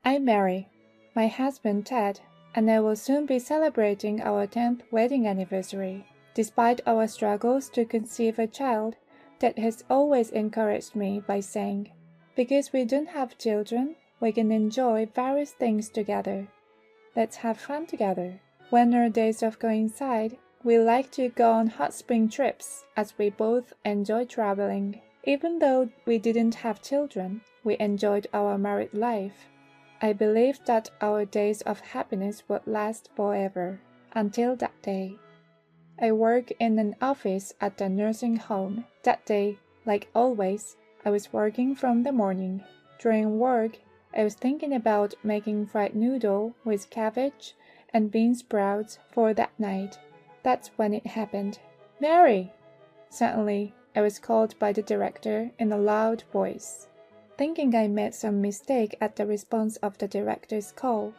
I'm Mary, my husband Ted, and I will soon be celebrating our 10th wedding anniversary. Despite our struggles to conceive a child, Ted has always encouraged me by saying, "Because we don't have children, we can enjoy various things together. Let's have fun together." When our days off coincide, we like to go on hot spring trips as we both enjoy traveling. Even though we didn't have children, we enjoyed our married life. I believed that our days of happiness would last forever, until that day. I work in an office at a nursing home. That day, like always, I was working from the morning. During work, I was thinking about making fried noodle with cabbage and bean sprouts for that night. That's when it happened. "Mary!" Suddenly, I was called by the director in a loud voice. Thinking I made some mistake at the response of the director's call.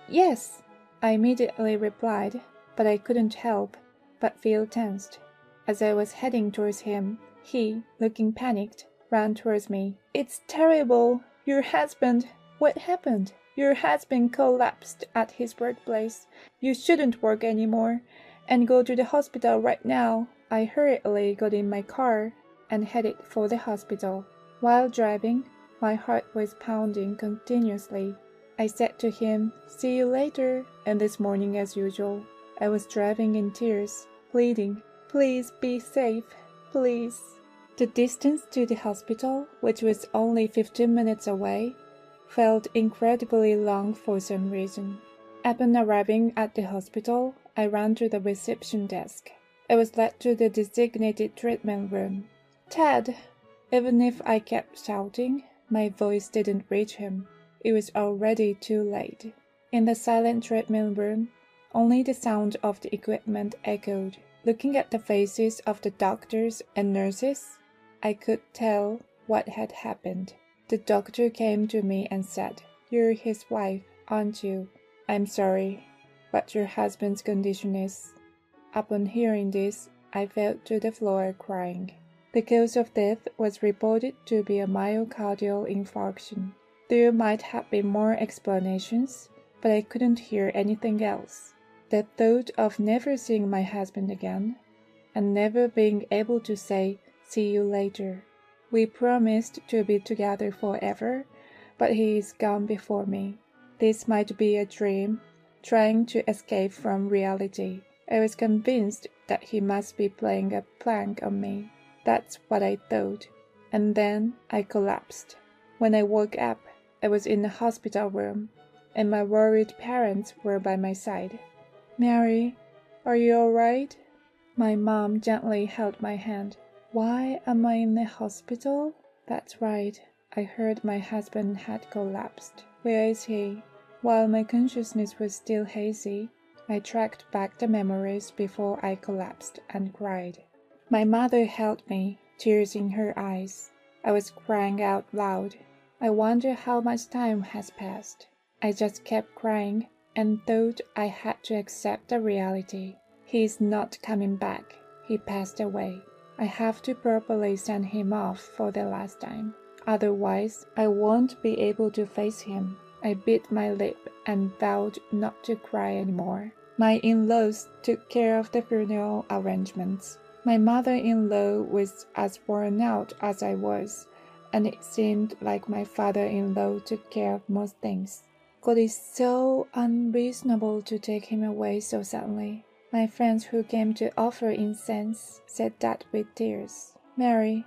"Yes," I immediately replied, but I couldn't help but feel tensed. As I was heading towards him, he, looking panicked, ran towards me. "It's terrible! Your husband... What happened? Your husband collapsed at his workplace. You shouldn't work anymore, and go to the hospital right now." I hurriedly got in my car and headed for the hospital. While driving, my heart was pounding continuously. I said to him, "See you later," and this morning as usual, I was driving in tears, pleading, "Please be safe, please." The distance to the hospital, which was only 15 minutes away, felt incredibly long for some reason. Upon arriving at the hospital, I ran to the reception desk. I was led to the designated treatment room. "Ted!" Even if I kept shouting, my voice didn't reach him. It was already too late. In the silent treatment room, only the sound of the equipment echoed. Looking at the faces of the doctors and nurses, I could tell what had happened. The doctor came to me and said, "You're his wife, aren't you?" "I'm sorry, but your husband's condition is..." Upon hearing this, I fell to the floor crying. The cause of death was reported to be a myocardial infarction. There might have been more explanations, but I couldn't hear anything else. The thought of never seeing my husband again, and never being able to say, "See you later." We promised to be together forever, but he is gone before me. This might be a dream, trying to escape from reality. I was convinced that he must be playing a prank on me. That's what I thought, and then I collapsed. When I woke up, I was in the hospital room, and my worried parents were by my side. "Mary, are you all right?" My mom gently held my hand. "Why am I in the hospital?" "That's right. I heard my husband had collapsed. Where is he?" While my consciousness was still hazy, I tracked back the memories before I collapsed and cried. My mother held me, tears in her eyes. I was crying out loud. I wonder how much time has passed. I just kept crying and thought I had to accept the reality. He's not coming back. He passed away. I have to properly send him off for the last time. Otherwise, I won't be able to face him. I bit my lip and vowed not to cry anymore. My in-laws took care of the funeral arrangements. My mother-in-law was as worn out as I was, and it seemed like my father-in-law took care of most things. God is so unreasonable to take him away so suddenly. My friends who came to offer incense said that with tears. "Mary,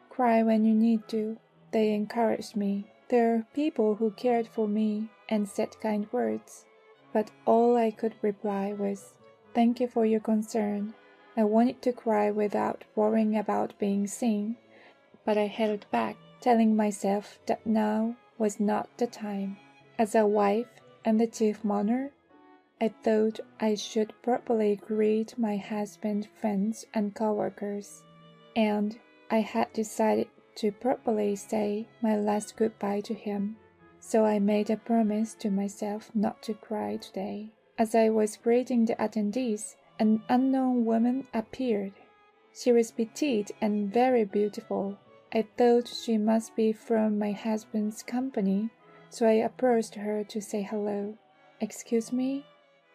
cry when you need to." They encouraged me. There are people who cared for me and said kind words, but all I could reply was, "Thank you for your concern." I wanted to cry without worrying about being seen, but I held back, telling myself that now was not the time. As a wife and the chief mourner, I thought I should properly greet my husband's friends and coworkers, and I had decided to properly say my last goodbye to him. So I made a promise to myself not to cry today. As I was greeting the attendees, an unknown woman appeared. She was petite and very beautiful. I thought she must be from my husband's company, so I approached her to say hello. "Excuse me,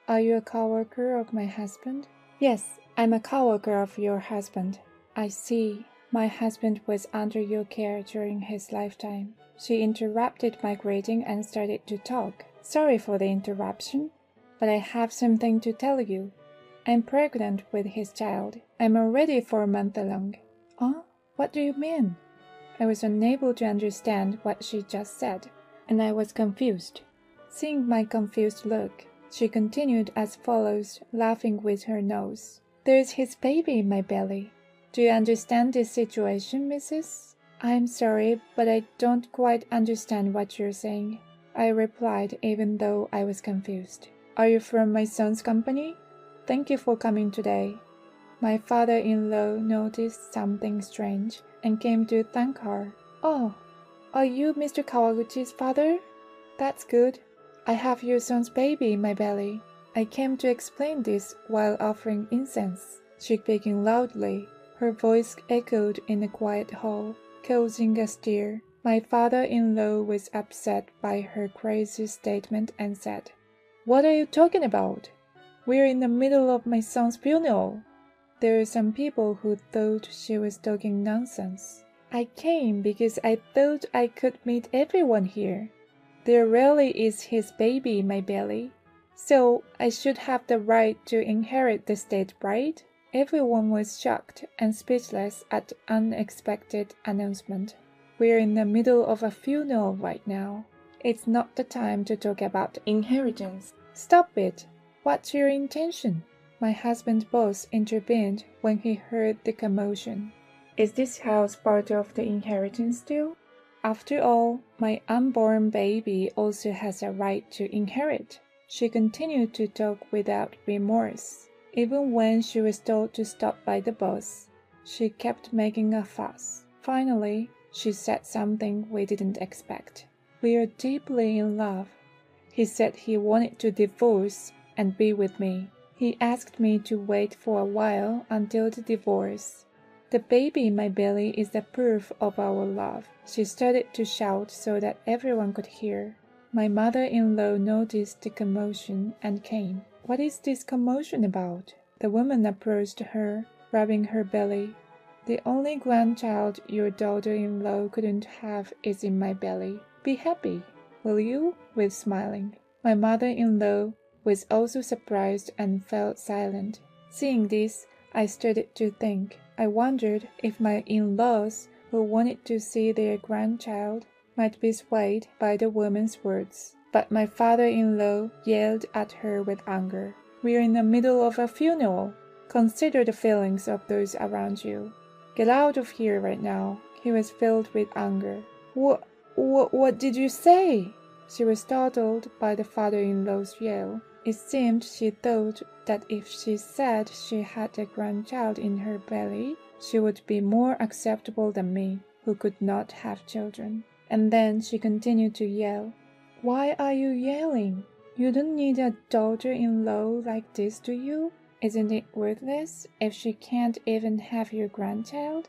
are you a coworker of my husband?" "Yes, I'm a coworker of your husband." "I see. My husband was under your care during his lifetime." She interrupted my greeting and started to talk. "Sorry for the interruption, but I have something to tell you. I'm pregnant with his child. I'm already 4 months along." "Huh? What do you mean?" I was unable to understand what she just said, and I was confused. Seeing my confused look, she continued as follows, laughing with her nose. "There's his baby in my belly. Do you understand this situation, Mrs.?" "I'm sorry, but I don't quite understand what you're saying," I replied, even though I was confused. "Are you from my son's company? Thank you for coming today." My father-in-law noticed something strange and came to thank her. "Oh, are you Mr. Kawaguchi's father? That's good. I have your son's baby in my belly." I came to explain this while offering incense. She speaking loudly. Her voice echoed in the quiet hall, causing a stir. My father-in-law was upset by her crazy statement and said, "What are you talking about? We're in the middle of my son's funeral." There were some people who thought she was talking nonsense. "I came because I thought I could meet everyone here. There really is his baby in my belly, so I should have the right to inherit the estate, right?" Everyone was shocked and speechless at the unexpected announcement. "We're in the middle of a funeral right now. It's not the time to talk about inheritance." "Stop it! What's your intention?" My husband's boss intervened when he heard the commotion. "Is this house part of the inheritance too? After all, my unborn baby also has a right to inherit." She continued to talk without remorse. Even when she was told to stop by the boss, she kept making a fuss. Finally, she said something we didn't expect. "We are deeply in love. He said he wanted to divorce and be with me. He asked me to wait for a while until the divorce. The baby in my belly is the proof of our love." She started to shout so that everyone could hear. My mother-in-law noticed the commotion and came. "What is this commotion about?" The woman approached her, rubbing her belly. "The only grandchild your daughter-in-law couldn't have is in my belly. Be happy, will you?" with smiling. My mother-in-law was also surprised and fell silent. Seeing this, I started to think. I wondered if my in-laws, who wanted to see their grandchild, might be swayed by the woman's words. But my father-in-law yelled at her with anger. "We're in the middle of a funeral. Consider the feelings of those around you. Get out of here right now." He was filled with anger. What did you say?" She was startled by the father-in-law's yell. It seemed she thought that if she said she had a grandchild in her belly, she would be more acceptable than me, who could not have children. And then she continued to yell. "Why are you yelling? You don't need a daughter-in-law like this, do you? Isn't it worthless if she can't even have your grandchild?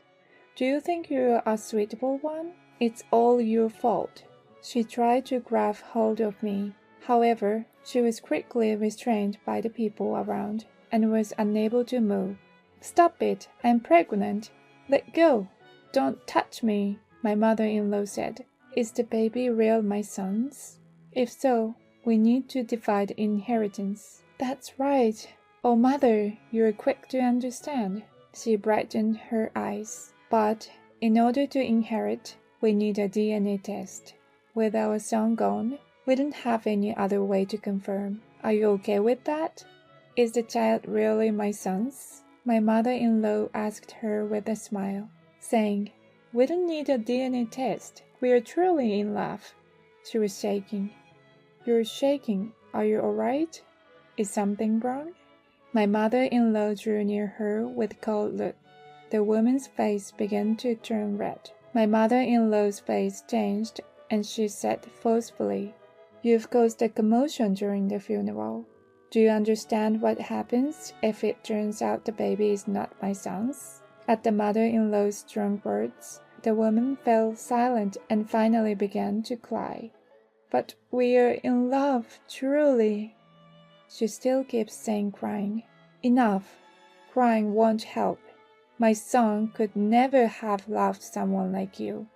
Do you think you're a suitable one? It's all your fault." She tried to grab hold of me. However, she was quickly restrained by the people around and was unable to move. "Stop it! I'm pregnant. Let go! Don't touch me," my mother-in-law said. "Is the baby real my son's? If so, we need to divide inheritance." "That's right. Oh, mother, you're quick to understand." She brightened her eyes. "But in order to inherit, we need a DNA test. With our son gone, we don't have any other way to confirm. Are you okay with that? Is the child really my son's?" My mother-in-law asked her with a smile, saying, "We don't need a DNA test. We are truly in love." She was shaking. "You're shaking. Are you all right? Is something wrong?" My mother-in-law drew near her with a cold look. The woman's face began to turn red. My mother-in-law's face changed, and she said forcefully, "You've caused a commotion during the funeral. Do you understand what happens if it turns out the baby is not my son's?" At the mother-in-law's strong words, the woman fell silent and finally began to cry. But we're in love, truly. She still keeps saying crying. Enough. Crying won't help. My son could never have loved someone like you.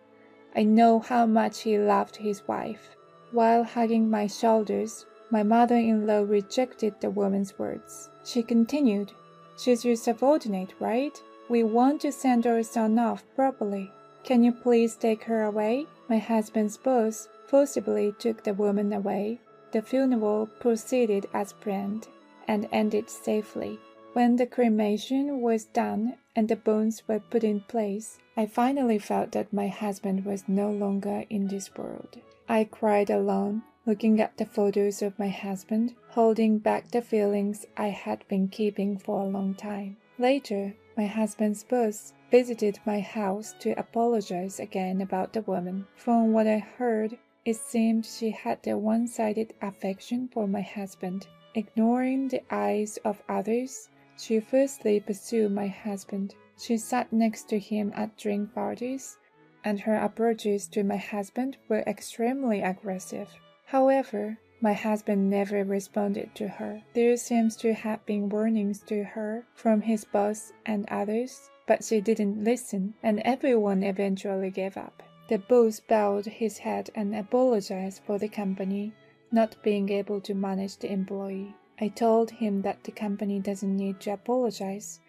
I know how much he loved his wife. While hugging my shoulders, my mother-in-law rejected the woman's words. She continued, "She's your subordinate, right? We want to send our son off properly. Can you please take her away?" My husband's boss forcibly took the woman away. The funeral proceeded as planned and ended safely. When the cremation was done and the bones were put in place, I finally felt that my husband was no longer in this world. I cried alone, looking at the photos of my husband, holding back the feelings I had been keeping for a long time. Later, my husband's boss visited my house to apologize again about the woman. From what I heard, it seemed she had a one-sided affection for my husband. Ignoring the eyes of others, she firstly pursued my husband. She sat next to him at drink parties, and her approaches to my husband were extremely aggressive. However, my husband never responded to her. There seems to have been warnings to her from his boss and others, but she didn't listen, and everyone eventually gave up. The boss bowed his head and apologized for the company not being able to manage the employee. I told him that the company doesn't need to apologize,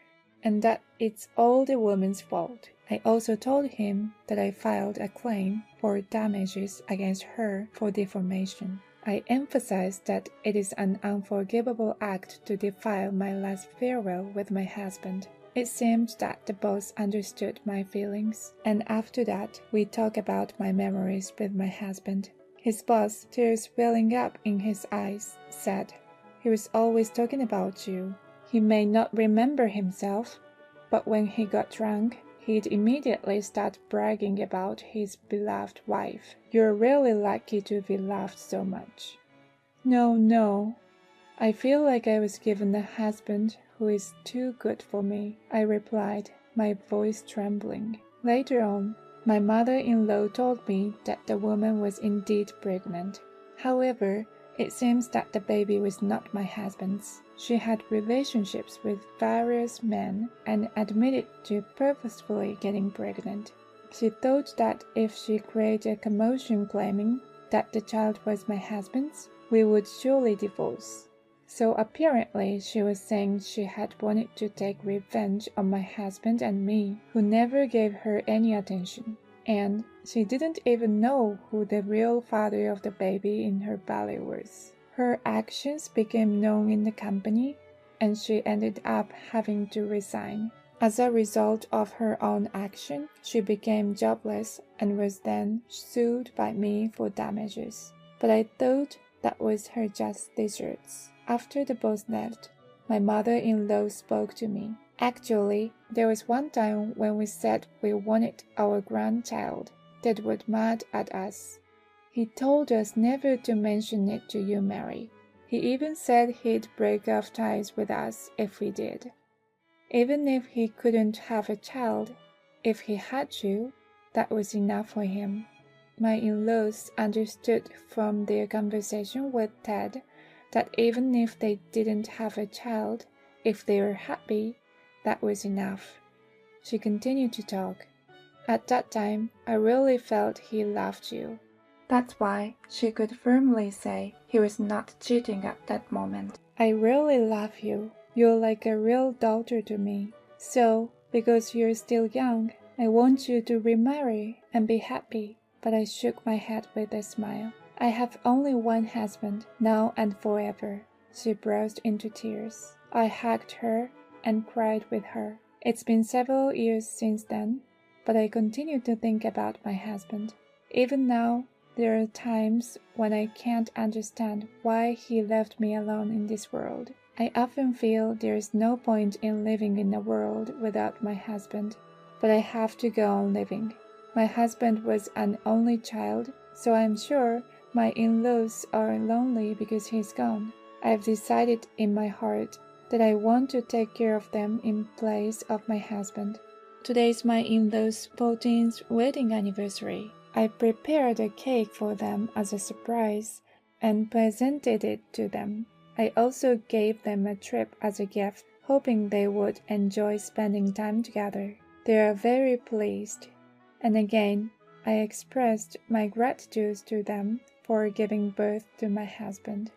and that it's all the woman's fault. I also told him that I filed a claim for damages against her for defamation. I emphasized that it is an unforgivable act to defile my last farewell with my husband. It seemed that the boss understood my feelings, and after that, we talked about my memories with my husband. His boss, tears welling up in his eyes, said, "He was always talking about you. He may not remember himself, but when he got drunk, he'd immediately start bragging about his beloved wife. You're really lucky to be loved so much." No. I feel like I was given a husband who is too good for me, I replied, my voice trembling. Later on, my mother-in-law told me that the woman was indeed pregnant. However, it seems that the baby was not my husband's. She had relationships with various men and admitted to purposefully getting pregnant. She thought that if she created a commotion claiming that the child was my husband's, we would surely divorce. So apparently she was saying she had wanted to take revenge on my husband and me, who never gave her any attention. And she didn't even know who the real father of the baby in her belly was. Her actions became known in the company, and she ended up having to resign. As a result of her own action, she became jobless and was then sued by me for damages. But I thought that was her just deserts. After the boss left, my mother-in-law spoke to me. Actually, there was one time when we said we wanted our grandchild that was mad at us. He told us never to mention it to you, Mary. He even said he'd break off ties with us if we did. Even if he couldn't have a child, if he had you, that was enough for him. My in-laws understood from their conversation with Ted that even if they didn't have a child, if they were happy, that was enough. She continued to talk. At that time, I really felt he loved you. That's why she could firmly say he was not cheating at that moment. I really love you. You're like a real daughter to me. So, because you're still young, I want you to remarry and be happy. But I shook my head with a smile. I have only one husband, now and forever. She burst into tears. I hugged her and cried with her. It's been several years since then, but I continue to think about my husband. Even now, there are times when I can't understand why he left me alone in this world. I often feel there is no point in living in a world without my husband, but I have to go on living. My husband was an only child, so I'm sure my in-laws are lonely because he's gone. I've decided in my heart that I want to take care of them in place of my husband. Today's my in-laws' 14th wedding anniversary. I prepared a cake for them as a surprise and presented it to them. I also gave them a trip as a gift, hoping they would enjoy spending time together. They are very pleased, and again I expressed my gratitude to them for giving birth to my husband.